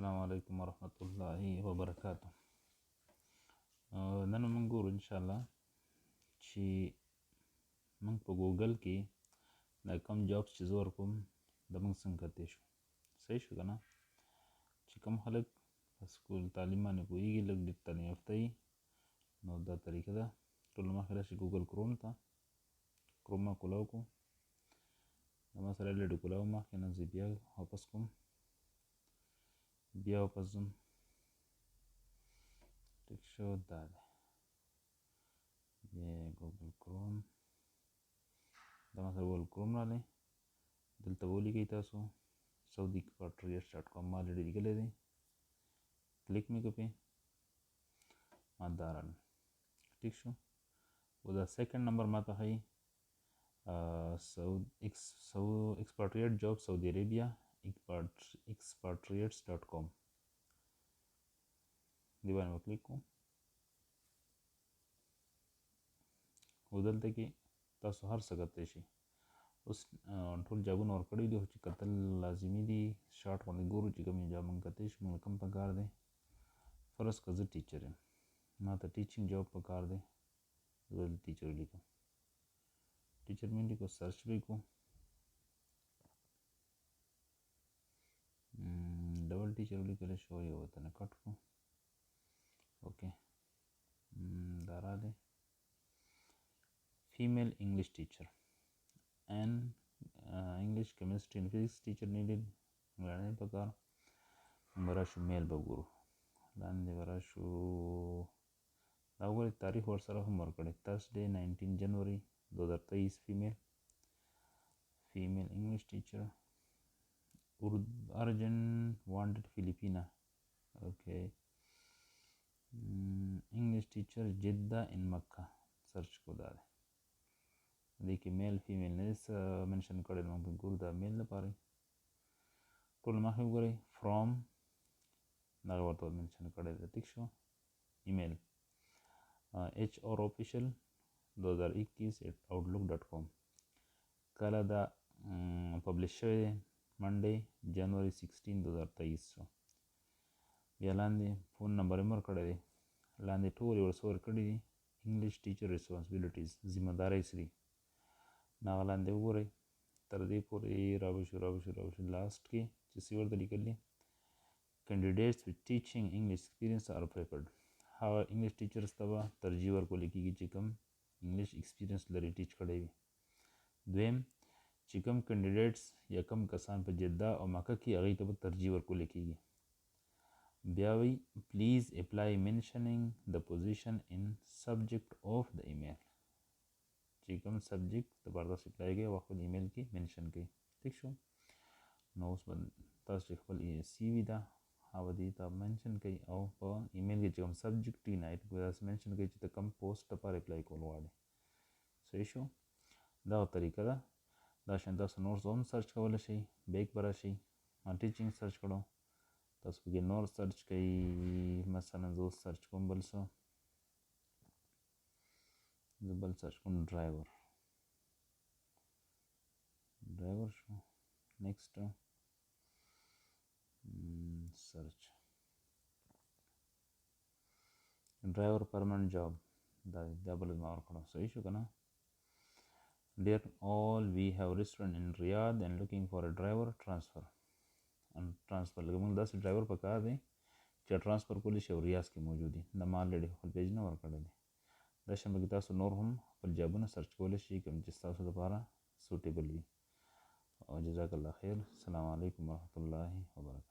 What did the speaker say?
السلام علیکم ورحمۃ اللہ وبرکاتہ. نن موږ ګورو انشاءالله چې موږ په ګوګل کې دا کوم جابس چې زه ورکوم د موږ څنګه کتی شو. صحیح شو که نه؟ چې کوم خلک په سکول تعلیم باندې پوهېږي، لږ ډېر تعلیم یافته وي، نو دا طریقه ده. ټول له مخکې راشي ګوګل کروم ته. کروم ما کولاو کړو، د ما سره لږ کولاو مخکې نه زه بیا واپس کوم، بیا واپس ځم. ټیک شو، دا دی بیا ګوګل کروم، دا ما سره ګوګل کروم راغلی. دلته ولیکئ تاسو سعودی .com ما الریډي لیکلی دی، کلیک مې کړو پې، ما دا راغلی. ټیک شو. او دا سیکنډ نمبر ما ته ښایي expatriate job Saudi Arabia expatriates.com. دې باندې به کلیک کوو. او دلته کې تاسو هر څه کتی شي. اوس ټول جابونه ورکړي دي، خو چې کتل لازمي دي. شارټ باندې ګورو چې کوم جاب موږ کتی شو، موږ کوم پکار دی. فرض که زه ټیچر یم، ما ته ټیچینګ جاب پکار دی، زه دلته ټیچر ولیکم. ټیچر مې لیکو، سرچ به یې کړو. ډبل ټیچر ولیکلی شو، یو ورته نه کټ کړو. اوکې، دا راغلی. فیمیل انګلیش ټیچر and English, chemistry and physics teacher needed. لاندې پکار به راشو، میل به ګورو. لاندې به راشو، دا وګورئ تاریخ ورسره هم ورکړی. Thursday 19 January 2023. female English teacher. urgent wanted Filipina. Okay. English teacher Jeddah in Makkah. سرچ کو دا دی. دې کې میل فیمیل نه منشن کړی، موږ به ګورو دا میل لپاره. ټول مخکې وګورئ فرام دغه ورته منشن کړی دی. ټیک شو. ایمیل HR official 2021@outlook.com. کله دا پبلش شوی دی؟ منډی جنوري 16 2023 شو. بیا لاندې فون نمبر یې ورکړی دی. لاندې ټول یې ورڅه ورکړي دي. انګلیش ټیچر ریسپانسبلیټیز، ذمه داری څه دي، هغه لاندې وګورئ. تر دې پورې رابشو لاسټ کې چې څه ورته لیکل دي. candidates with teaching English experience are preferred. هغه انګلیش ټیچرس ته به ترجیح ورکول کېږي چې کوم انګلیش ایکسپیرینس لري، ټیچ کړی وي. دویم چې کوم کینډیډیټس یا کوم کسان په جده او مکه کې، هغوی ته به ترجیح ورکول کېږي. بیا وی پلیز اپلای منشنینګ د پوزیشن ان سبجیکټ آف د ایمیل. چې کوم سبجیکټ دپاره تاسو اپلای کوئ، هغه خپل ایمیل کې منشن کوئ. ټیک شو. نو اوس به تاسو چې خپل سی وي ده، هغه به دې ته منشن کوئ، او په ایمیل کې چې کوم سبجیکټ وي، هغې ته به داسې منشن کوئ چې ته کوم پوسټ لپاره اپلای کول غواړې. صحیح شو. دغه طریقه ده. دا شان تاسو نور څه هم سرچ کولی شئ. بیک به راشئ، ما ټیچینګ سرچ کړو، تاسو پکې نور سرچ کوئ. مثلا زه اوس سرچ کوم بل څه، زه بل سرچ کوم ډرایور شو. نیکسټ سرچ ډرایور پرمننټ جاب، دا بل ما ورکړو. صحیح شو که نه؟ Dear all, we have restaurant in Riyadh and looking for a driver transfer. لکه موږ داسې ډرایور پکار دی چې ټرانسفر کولی شي او ریاض کې موجود وي. دا ما الریډي خپل پیج نه ورکړی دی. دا شان پکې تاسو نور هم خپل جابونه سرچ کولی شئ، کوم چې ستاسو لپاره سوټیبل وي. او جزاک الله خیر. السلام علیکم ورحمۃ اللہ وبرکاتہ.